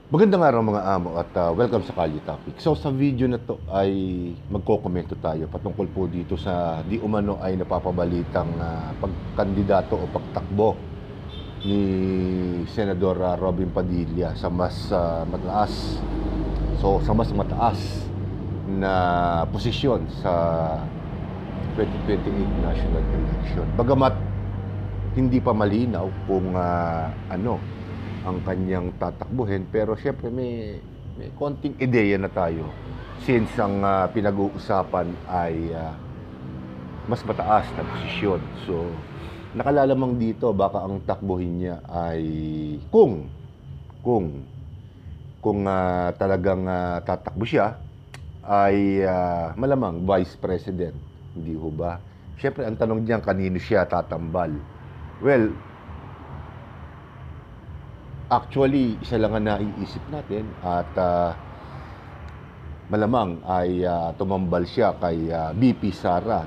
Magandang araw mga amo at welcome sa Kalye Topic. So sa video na to ay magkokomento tayo patungkol po dito sa di umano ay napapabalitang pagkandidato o pagtakbo ni Senador Robin Padilla sa mas mataas. So sa mas mataas na posisyon sa 2028 national election. Bagamat hindi pa malinaw kung ano ang kanyang tatakbuhin, pero syempre may konting ideya na tayo since ang pinag-uusapan ay mas mataas na posisyon. So nakalalamang dito baka ang takbuhin niya ay kung talagang tatakbo siya ay malamang vice president, hindi ho ba? Syempre ang tanong diyan, kanino siya tatambal? Well, actually, isa lang ang naiisip natin at malamang ay tumambal siya kay BP Sara.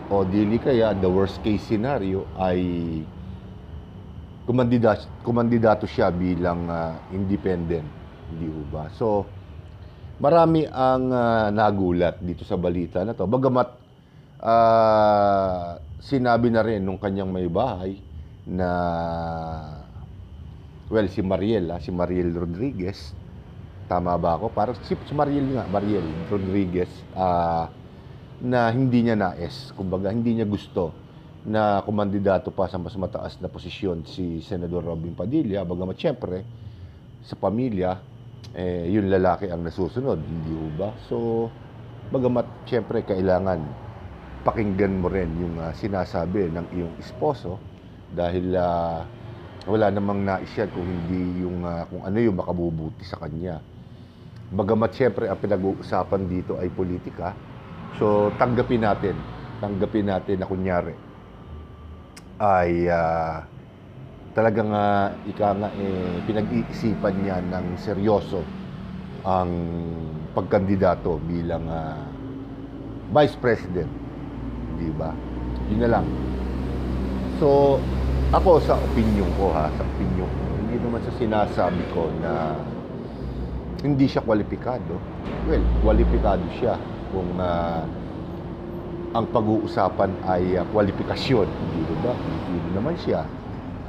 O dili kaya, the worst case scenario ay kumandidato siya bilang independent. Hindi ba? So, marami ang nagulat dito sa balita na to. Bagamat sinabi na rin nung kanyang may bahay na si Mariel Rodriguez, tama ba ako? Parang si Mariel Rodriguez, na hindi niya nais, kumbaga hindi niya gusto na kumandidato pa sa mas mataas na posisyon si Senador Robin Padilla, bagamat syempre, sa pamilya, yung lalaki ang nasusunod, hindi ba? So, bagamat syempre kailangan pakinggan mo rin yung sinasabi ng iyong esposo dahil wala namang nais yan kung hindi yung kung ano yung makabubuti sa kanya. Bagamat siyempre ang pinag-uusapan dito ay politika, so tanggapin natin na kunyari ay talagang pinag-iisipan niya ng seryoso ang pagkandidato bilang vice president, di ba? Yun na lang. So, ako sa opinion ko hindi naman sa sinasabi ko na hindi siya kwalipikado. Well, kwalipikado siya kung ang pag-uusapan ay kwalifikasyon, hindi ba? Hindi naman siya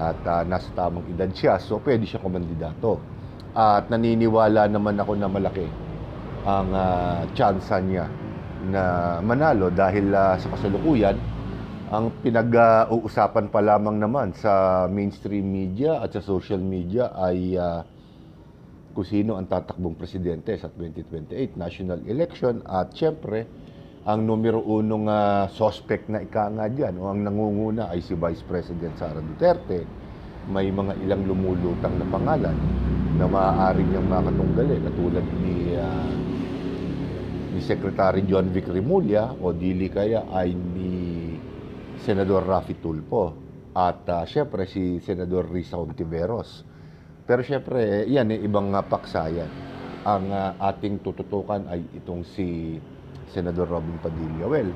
at nasa tamang edad siya, so pwede siya kumandidato. At naniniwala naman ako na malaki ang tsansa niya na manalo dahil sa kasalukuyan ang pinag-uusapan pa lamang naman sa mainstream media at sa social media ay kung sino ang tatakbong presidente sa 2028 national election. At syempre, ang numero unong suspect na ika nga dyan o ang nangunguna ay si Vice President Sara Duterte. May mga ilang lumulutang na pangalan na maaari niyang makatunggali katulad ni Secretary John Vic Remulla o dili kaya ay ni Senador Raffy Tulfo at syempre si Senador Risa Hontiveros. Pero syempre, yan ibang paksayan. Ang ating tututukan ay itong si Senador Robin Padilla. Well,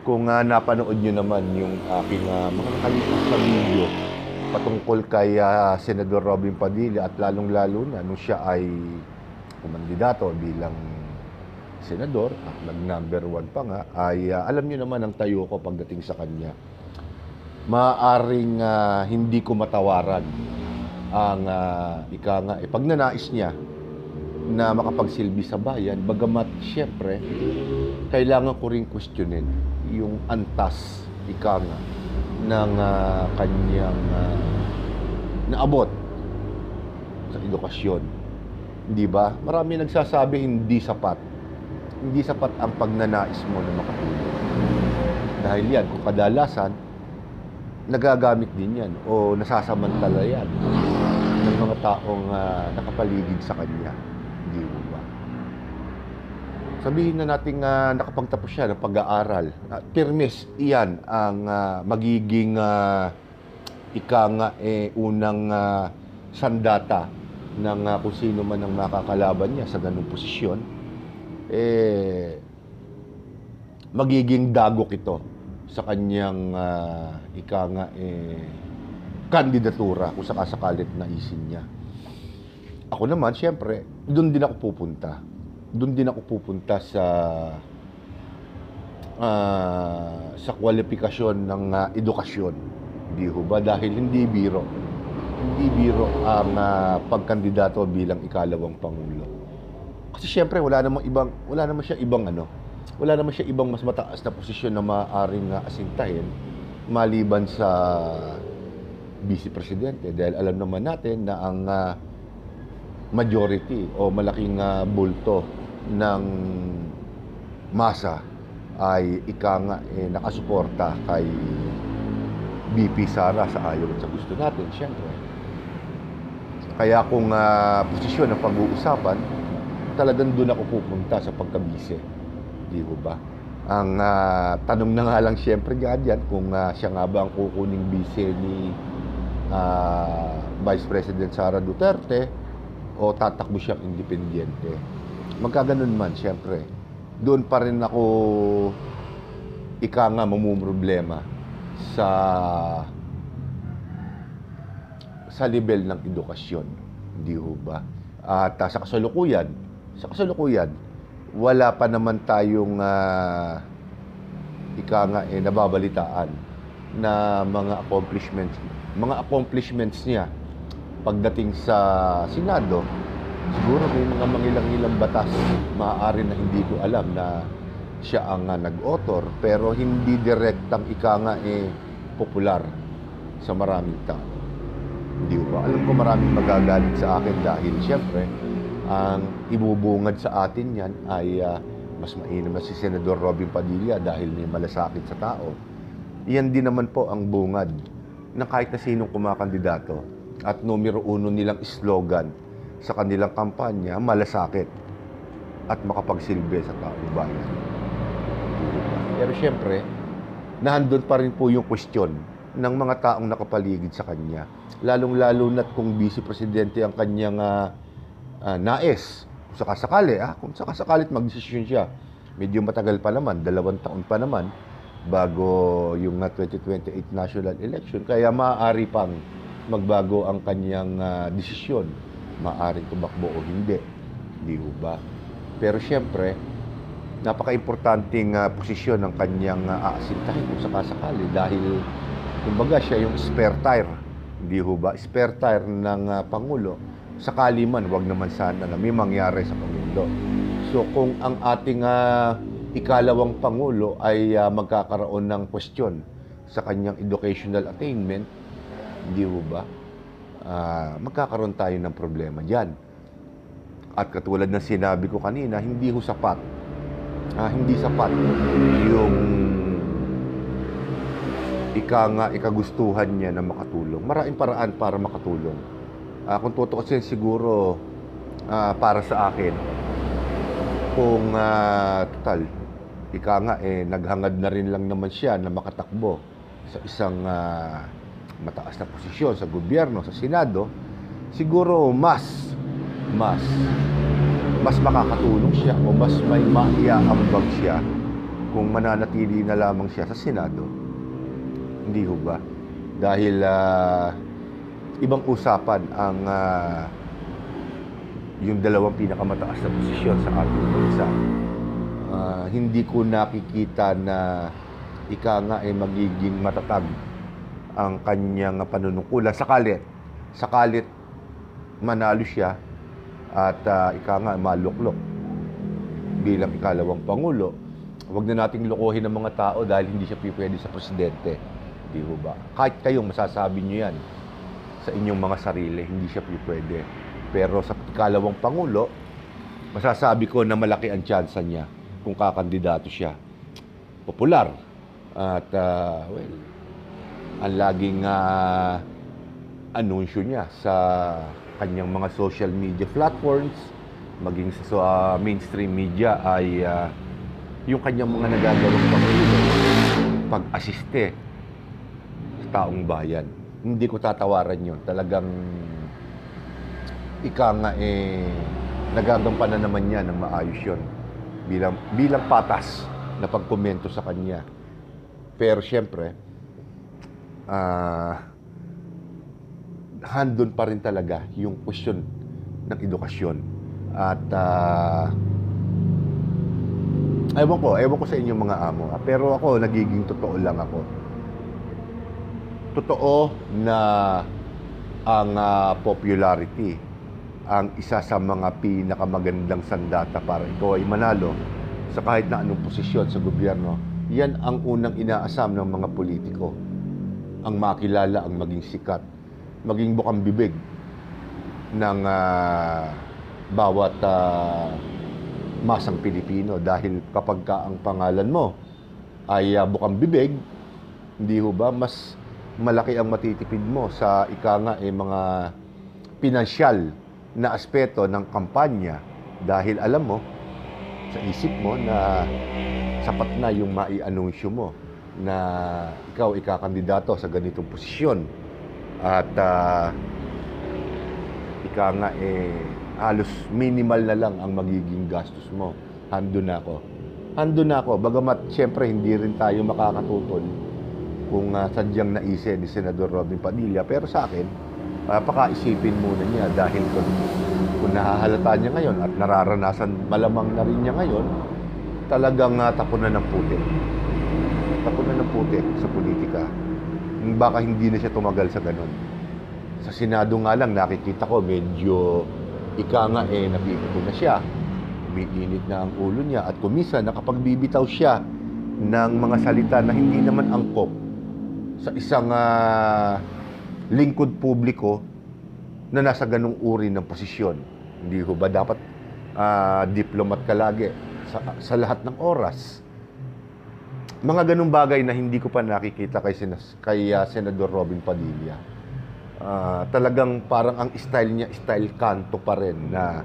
kung napanood nyo naman yung aking mga nakalipas na video patungkol kay Senador Robin Padilla at lalong-lalo na nung siya ay kumandidato bilang senador at nag-number 1 pa nga, ay alam niyo naman ang tayo ko pagdating sa kanya. Maaring hindi ko matawaran ang pagnanais niya na makapagsilbi sa bayan, bagamat siyempre kailangan ko rin questionin yung antas ng kanyang naabot sa edukasyon. Di ba? Marami nagsasabi hindi sapat ang pagnanais mo na makatulong. Dahil yan, kung kadalasan, nagagamit din yan o nasasamantala yan ng mga taong nakapaligid sa kanya. Hindi mo ba? Sabihin na natin nakapagtapos siya ng pag-aaral. Pirmis, iyan ang magiging unang sandata ng kung sino man ang makakalaban niya sa ganung posisyon. Magiging dagok ito sa kanyang kandidatura kung sakasakalit naisin niya. ako naman, siyempre, doon din ako pupunta. Doon din ako pupunta sa kwalifikasyon ng edukasyon. Di ho ba? Dahil hindi biro. Hindi biro ang pagkandidato bilang ikalawang Pangulo. Kasi siyempre, wala naman siya ibang mas mataas na posisyon na maaaring asintahin maliban sa Vice Presidente. Dahil alam naman natin na ang majority o malaking bulto ng masa ay nakasuporta kay BP Sara sa ayaw at sa gusto natin, siyempre. Kaya kung posisyon ang pag-uusapan, talagang doon ako pupunta sa pagkabise. Di ho ba? Ang tanong na nga lang siyempre dyan kung siya nga ba ang kukuning bise ni Vice President Sara Duterte o tatakbo siyang independyente. Magkaganon man, siyempre. Doon pa rin ako mamumroblema sa level ng edukasyon. Hindi ho ba? At sa kasalukuyan, wala pa naman tayong nababalitaan na mga accomplishments niya pagdating sa Senado. Siguro may mga mangilang-ilang batas maaari na hindi ko alam na siya ang nag-author, pero hindi direktang popular sa maraming tao. Hindi ba? Alam ko maraming magagalit sa akin dahil siyempre ang ibubungad sa atin yan ay mas mainam na si Senador Robin Padilla dahil may malasakit sa tao. Iyan din naman po ang bungad ng kahit na sinong kumakandidato at numero 1 nilang slogan sa kanilang kampanya, malasakit at makapagsilbi sa taong bayan. Pero siyempre, nandun pa rin po yung question ng mga taong nakapaligid sa kanya. Lalong-lalo na't kung Vice Presidente ang kanyang nais. Kung sakasakalit magdesisyon siya. Medyo matagal pa naman, 2 taon pa naman bago yung 2028 national election. Kaya maaari pang magbago ang kanyang desisyon. Maaaring tumakbo o hindi. Di ba? Pero siyempre, napaka-importanting posisyon ng kanyang aasintahin kung sakasakali dahil kumbaga siya yung spare tire. Di ba? Spare tire ng Pangulo. Sakali man, wag naman sana na may mangyari sa Pangulo. So kung ang ating ikalawang Pangulo ay magkakaroon ng question sa kanyang educational attainment, di ba? Magkakaroon tayo ng problema dyan. At katulad ng sinabi ko kanina, hindi sapat yung ikagustuhan niya na makatulong. Maraming paraan para makatulong. Kung tutuusin siguro para sa akin, kung total, naghangad na rin lang naman siya na makatakbo sa isang mataas na posisyon sa gobyerno, sa Senado, siguro mas makakatulong siya o mas may maiaambag siya kung mananatili na lamang siya sa Senado. Hindi ho ba? Dahil ibang usapan ang yung dalawang pinakamataas na posisyon sa ating bansa. Hindi ko nakikita na magiging matatag ang kanyang panunungkulan sakalit manalo siya at maluklok bilang ikalawang Pangulo. Huwag na nating lokohin ng mga tao dahil hindi siya pwede sa presidente. Di ba? Kahit kayong masasabi nyo yan sa inyong mga sarili, hindi siya pwede. Pero sa ikalawang Pangulo, masasabi ko na malaki ang tsansa niya kung kakandidato siya. Popular. At, ang laging anunsyo niya sa kanyang mga social media platforms, maging sa mainstream media ay yung kanyang mga nagagawang pag-asiste sa taong bayan. Hindi ko tatawaran yun. Talagang nagagampanan naman niya ng maayos yun bilang patas na pagkomento sa kanya. Pero siyempre, handon pa rin talaga yung question ng edukasyon. At ewan ko sa inyong mga amo, pero ako, nagiging totoo lang ako. Totoo na ang popularity ang isa sa mga pinakamagandang sandata para ikaw ay manalo sa kahit na anong posisyon sa gobyerno. Yan ang unang inaasam ng mga politiko. Ang makilala, ang maging sikat, maging bukang bibig ng bawat masang Pilipino. Dahil kapag ka ang pangalan mo ay bukang bibig, hindi ho ba, mas malaki ang matitipid mo sa mga pinansyal na aspeto ng kampanya, dahil alam mo sa isip mo na sapat na yung mai-anunsyo mo na ikaw ikakandidato sa ganitong posisyon. At halos minimal na lang ang magiging gastos mo. Hando na ako. Bagamat siyempre hindi rin tayo makakatutol kung sadyang naisip ni Senador Robin Padilla. Pero sa akin, pakaisipin muna niya, dahil kung nahahalata niya ngayon at nararanasan malamang na rin niya ngayon, talagang tapunan ng puti. Tapunan ng puti sa politika. Baka hindi na siya tumagal sa ganun. Sa Senado nga lang, nakikita ko medyo napipito na siya. Umiinit na ang ulo niya, at kuminsan nakapagbibitaw siya ng mga salita na hindi naman angkop sa isang lingkod publiko na nasa ganung uri ng posisyon. Hindi ho ba dapat diplomat ka lagi sa lahat ng oras? Mga ganung bagay na hindi ko pa nakikita kay Senador Robin Padilla. Talagang parang ang style niya, style kanto pa rin, na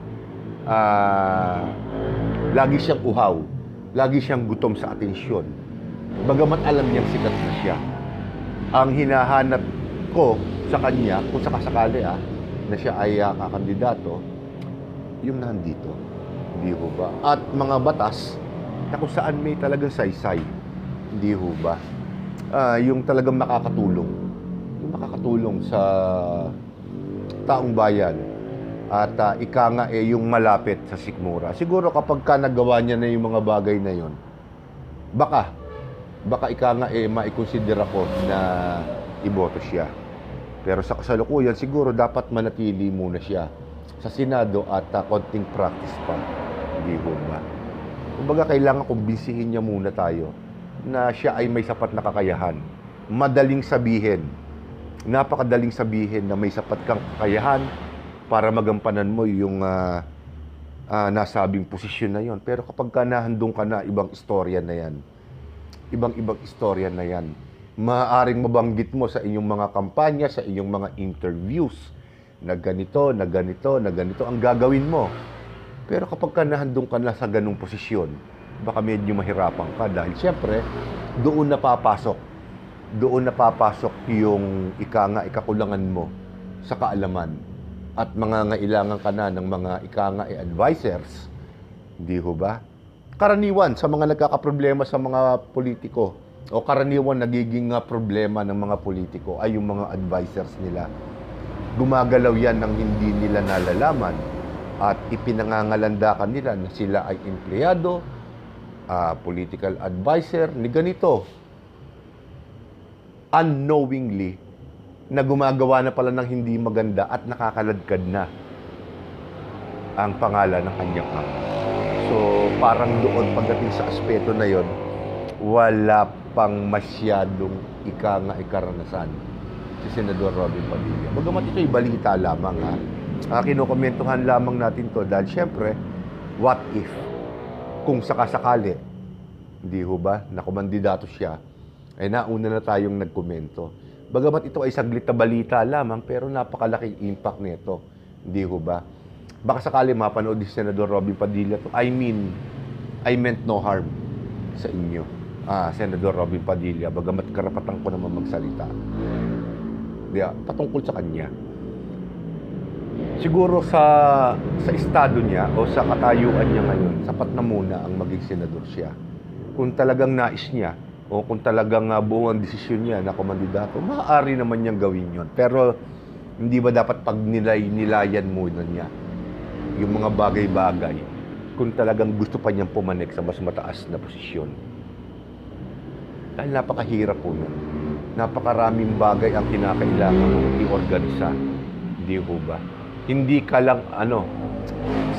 lagi siyang uhaw, lagi siyang gutom sa atensyon. Bagamat alam niyang sikat na siya. Ang hinahanap ko sa kanya, kung sakasakali na siya ay kakandidato, yung nandito. Hindi ho ba? At mga batas na kung saan may talagang saysay. Hindi ho ba? Yung talagang makakatulong. Yung makakatulong sa taong bayan. At yung malapit sa sikmura. Siguro kapag nagawa niya na yung mga bagay na yon, baka maikonsidera ko na iboto siya. Pero sa kasalukuyan, siguro dapat manatili muna siya sa Senado at konting practice pa. Hindi ho ba? Kumbaga, kailangan kumbinsihin niya muna tayo na siya ay may sapat na kakayahan. Madaling sabihin, napakadaling sabihin na may sapat kang kakayahan para magampanan mo yung nasabing posisyon na yon. Pero kapag nahandong ka na, ibang istorya na yan. Ibang istorya na yan. Maaaring mabanggit mo sa inyong mga kampanya, sa inyong mga interviews, na ganito ang gagawin mo. Pero kapag nahandong ka na sa ganung posisyon, baka medyo mahirapan ka, dahil siyempre, doon napapasok yung ikakulangan mo sa kaalaman. At mangangailangan ka na ng mga advisors. Hindi ho ba? Karaniwan sa mga nagkakaproblema sa mga politiko, o karaniwan nagiging problema ng mga politiko ay yung mga advisors nila. Gumagalaw yan ng hindi nila nalalaman at ipinangangalandakan nila na sila ay empleyado, political advisor, ni ganito. Unknowingly, na gumagawa na pala ng hindi maganda at nakakaladkad na ang pangalan ng kanyang ama. So, parang doon pagdating sa aspeto na yon, wala pang masyadong ikaranasan si Senador Robin Padilla. Bagamat ito'y balita lamang, kinukomentuhan lamang natin to dahil syempre, what if? Kung sakasakali, hindi ho ba, na kumandidato siya, ay nauna na tayong nagkomento. Bagamat ito ay saglit na balita lamang, pero napakalaking impact nito. Hindi ho ba? Baka sakali mapanood ni Senador Robin Padilla to. I meant no harm sa inyo. Senador Robin Padilla, bagamat karapatan ko naman magsalita. Patungkol sa kanya. Siguro sa estado niya o sa katayuan niya ngayon, sapat na muna ang maging senador siya. Kung talagang nais niya o kung talagang buong ang desisyon niya na kumandidato, maaari naman niyang gawin yon. Pero hindi ba dapat pag nilayan muna niya yung mga bagay-bagay kung talagang gusto pa niyang pumanik sa mas mataas na posisyon. Dahil napakahirap po nun. Napakaraming bagay ang kinakailangan mong i-organisa. Hindi ho ba? Hindi ka lang,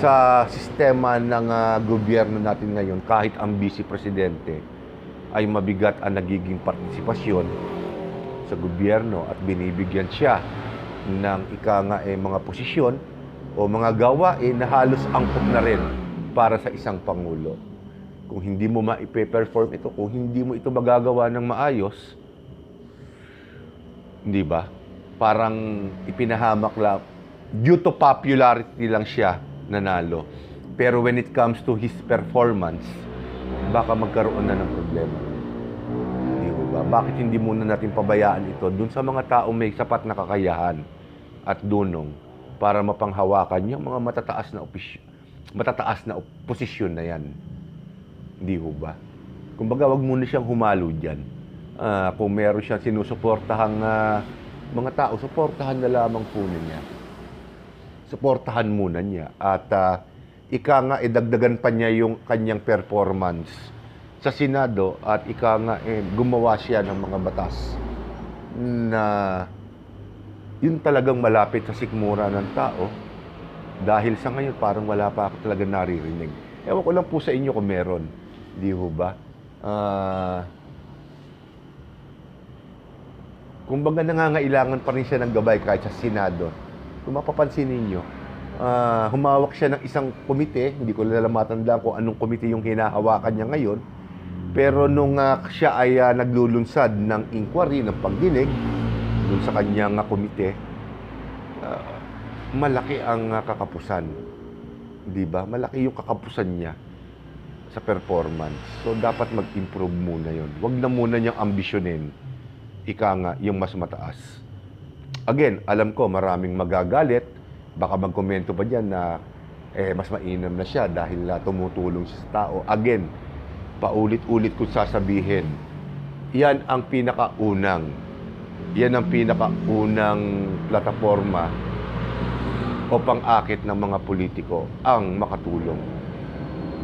sa sistema ng gobyerno natin ngayon, kahit ang vice presidente ay mabigat ang nagiging partisipasyon sa gobyerno at binibigyan siya ng mga posisyon o mga gawain na halos angkop na rin para sa isang pangulo. Kung hindi mo ma-perform ito, kung hindi mo ito magagawa ng maayos, hindi ba? Parang ipinahamak lang, due to popularity lang siya nanalo. Pero when it comes to his performance, baka magkaroon na ng problema. Hindi ba? Bakit hindi muna natin pabayaan ito dun sa mga tao may sapat na kakayahan at dunong para mapanghawakan yung mga matataas na posisyon na yan. Hindi ba? Kumbaga, wag muna siyang humalo dyan. Kung meron siyang sinusuportahang mga tao, suportahan na lamang po niya. Suportahan muna niya. At dagdagan pa niya yung kanyang performance sa Senado at gumawa siya ng mga batas na yun talagang malapit sa sikmura ng tao. Dahil sa ngayon, parang wala pa ako talaga naririnig. Ewan ko lang po sa inyo kung meron. Di ho ba? Kumbaga nangangailangan pa rin siya ng gabay kahit sa Senado. Kung mapapansin ninyo, humawak siya ng isang komite. Hindi ko lang matandaan kung anong komite yung hinahawakan niya ngayon. Pero nung siya ay naglulunsad ng inquiry, ng pagdinig, dun sa kanyang komite, malaki ang kakapusan. Di ba? Malaki yung kakapusan niya sa performance. So, dapat mag-improve muna yon. Huwag na muna niyang ambisyonin yung mas mataas. Again, alam ko maraming magagalit. Baka magkomento pa dyan na mas mainam na siya dahil tumutulong siya sa tao. Again, paulit-ulit ko sasabihin, yan ang pinakaunang plataforma o pang-akit ng mga politiko ang makatulong.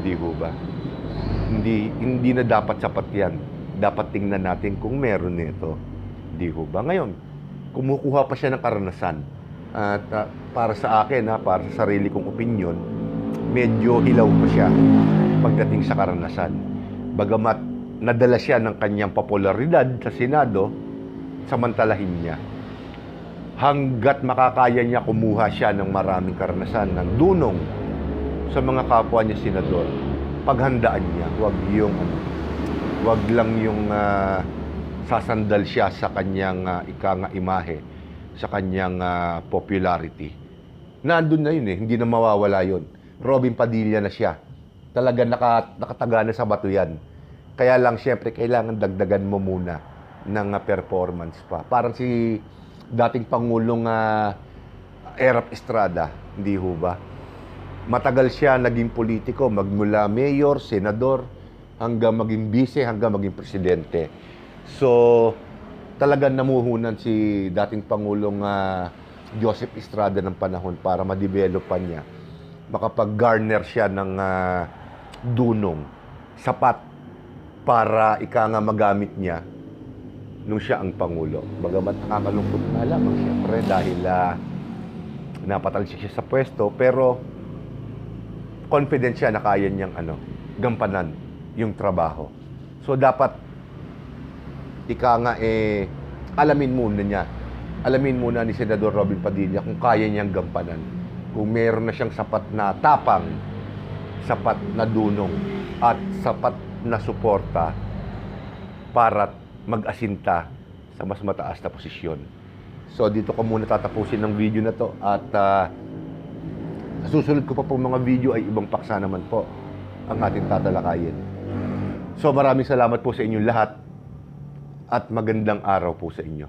Di ba? Hindi na dapat sapat yan. Dapat tingnan natin kung meron nito. Di ba? Ngayon, kumukuha pa siya ng karanasan. At para sa akin, para sa sarili kong opinion, medyo hilaw pa siya pagdating sa karanasan. Bagamat nadala siya ng kanyang popularidad sa Senado, samantalahin niya. Hanggat makakaya niya, kumuha siya ng maraming karanasan, ng dunong sa mga kapwa niya senador. Paghandaan niya, wag lang yung sasandal siya sa kanyang imahe, sa kanyang popularity. Nandun na yun hindi na mawawala yun. Robin Padilla na siya. Talaga nakataga na sa bato yan. Kaya lang, siyempre, kailangan dagdagan mo muna ng performance pa. Parang si dating Pangulong Erap Estrada, hindi ho ba? Matagal siya naging politiko, magmula mayor, senador, hanggang maging vice, hanggang maging presidente. So, talagang namuhunan si dating Pangulong Joseph Estrada ng panahon para ma-developan niya. Makapag-garner siya ng dunong sapat para magamit niya nung siya ang Pangulo. Bagamat nakakalungkot na lamang siyempre dahil napatalsik siya sa pwesto, pero confident siya na kaya niyang gampanan yung trabaho. So dapat alamin muna ni Senador Robin Padilla kung kaya niyang gampanan. Kung meron na siyang sapat na tapang, sapat na dunong, at sapat na suporta para mag-asinta sa mas mataas na posisyon. So dito ko muna tatapusin ng video na to at sa susunod ko pa po mga video ay ibang paksa naman po ang ating tatalakayin. So maraming salamat po sa inyong lahat at magandang araw po sa inyo.